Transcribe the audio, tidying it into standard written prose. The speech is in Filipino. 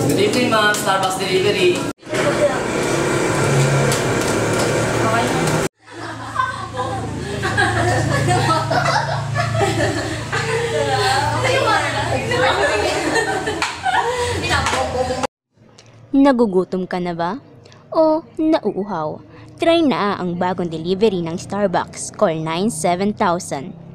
Good evening, ma'am. Starbucks delivery. Nagugutom ka na ba? O nauuhaw? Try na ang bagong delivery ng Starbucks. Call 97000.